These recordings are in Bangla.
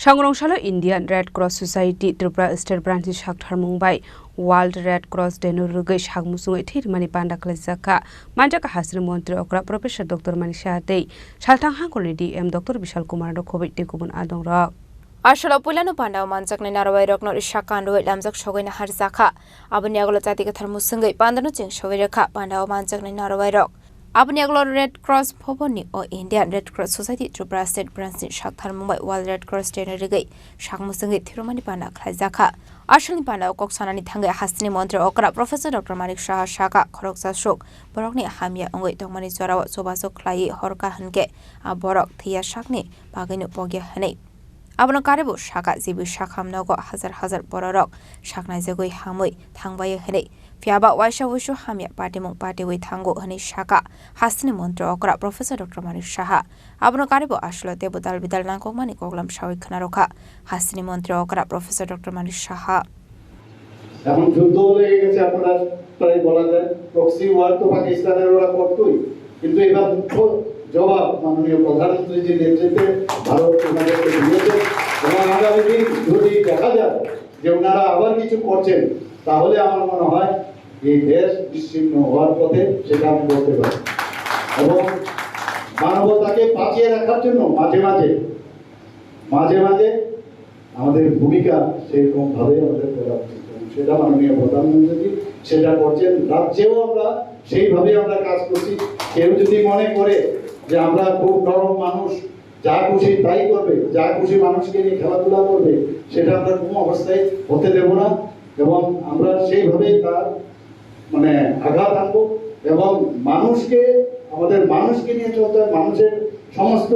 Sangrongshalo Indian Red Cross Society Tripura State Branch Shakthar Mumbai World Red Cross Denu Rugai Shagmusung Thirmani Panda Klazaka Manjaka Hasri Montri Okra Professor Dr. Manisha Dei Shaltang Hangolni DM Dr. Vishal Kumar Covid Tekubun Adong Rock Ashalo Pulano Panda Mansak Narawai Rock no Shakando Lamzak Shogin Harzaka Abanyaglo Tatika Thermusungai Pandano Ching Shoviraka Panda Mansak Narawai Rock Abanyaglo Red Cross Poponi or Indian Red Cross Society Tripura State Branch Shakthar Mumbai World Red Cross Denu Rugai Shagmusungai Thirmani Panda Klazaka Ashali Panda Koksanani Tanga Hasni Montre Okra Professor Dr. Manik Shah Shaka Koroksa Shok Borokni Hamia Ongoi Dongmani Zora Sobaso Klai Horka Hange Aborok Thia Shakni Baginu Pogia Hane Abano Karibu Shaka Zibu Shakam Nogo Hazar Borok Shakna Zagoi Hamui Tangbay Hane Fiaba Waisha Wishu Hamia Patimong Party with Tango Hane Shaka Hasni Montre Okra Professor Dr. Manik Shah Abano Karibu Ashlo Debutal Vidal Nanko Mani Koglam Shawi Kanaroka Hasni Montre Okra Professor Dr. Manik Shah এখন যুদ্ধ লেগে গেছে আপনারা প্রায় বলা যায় প্রক্সি ওয়ার তো পাকিস্তানের ওরা করতই কিন্তু এবার মুখ্য জবাব মাননীয় প্রধানমন্ত্রীর নেতৃত্বে ভারত ওনাদেরকে দিয়েছে এবং আগামী দিন যদি দেখা যায় যে ওনারা আবার কিছু করছেন তাহলে আমার মনে হয় এই দেশ বিচ্ছিন্ন হওয়ার পথে সেটা আমি বলতে পারি এবং মানবতাকে বাঁচিয়ে রাখার জন্য মাঝে মাঝে আমাদের ভূমিকা সেরকম ভাবে আমাদের করা উচিত সেটা মাননীয় প্রধানমন্ত্রী সেটা করছেন রাজ্যেও আমরা সেইভাবে আমরা কাজ করছি কেউ যদি মনে করে যে আমরা খুব নরম মানুষ যা খুশি তাই করবে যা খুশি মানুষকে নিয়ে খেলাধুলা করবে সেটা আমরা কোনো অবস্থায় হতে দেব না এবং আমরা সেইভাবেই তার মানে আঘাত আনবো এবং আমাদের মানুষকে নিয়ে চলতে মানুষের সমস্ত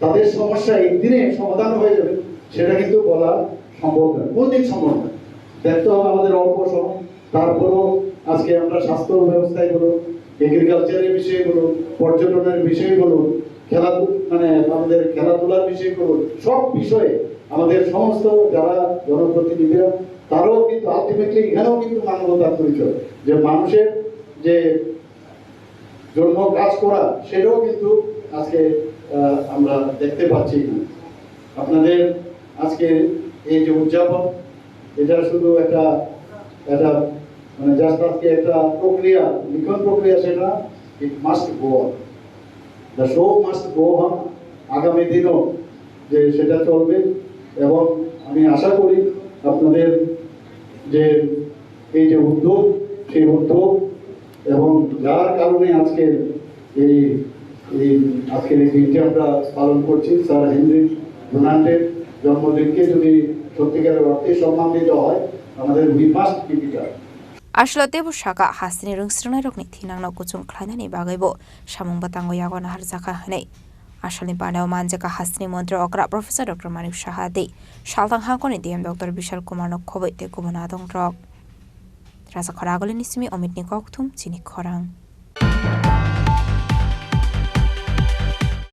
তাদের সমস্যা একদিনে সমাধান হয়ে যাবে সেটা কিন্তু বলা সম্ভব নয় কোনদিন সম্ভব নয় দেখতে হবে আমাদের অল্প সময় তারপরও আজকে আমরা স্বাস্থ্য ব্যবস্থায় বলুন এগ্রিকালচারের বিষয়ে বলুন পর্যটনের বিষয়ে বলুন আমাদের খেলাধুলার বিষয়ে বলুন সব বিষয়ে আমাদের সমস্ত যারা জনপ্রতিনিধিরা তারাও কিন্তু আলটিমেটলি এখানেও কিন্তু মানবতার পরিচয় যে মানুষের যে জন্য কাজ করা সেটাও কিন্তু আজকে আমরা দেখতে পাচ্ছি আপনাদের আজকে এই যে উদযাপন এটা শুধু একটা মানে জাস্ট আজকে একটা প্রক্রিয়া লিখন প্রক্রিয়া সেটা it must go on the show must go on আগামী দিনও যে সেটা চলবে এবং আমি আশা করি আপনাদের যে এই যে উদ্যোগ সেই উদ্যোগ এবং যার কারণে আজকের এই দিনটি আমরা পালন করছি স্যার হেনরি ডোনাল্ডের জন্মদিনকে যদি সত্যিকারের অর্থে সম্মান দিতে হয় আমাদের we must keep it up Ashlo Debu Shaka Hasni Rungsrana Rokni Thinang no Kuchung Klanani Bagaibo Shamung Batango Yagona Harzaka Hane Ashali Panao Manjaka Hasni Montre Okra Professor Dr. Manik Shah Dei Shaltang Hangoni DM Dr. Vishal Kumar no Covid Tekubun Adong Rock Rasa Koragoli Nismi Omit Nikoktum Chini Korang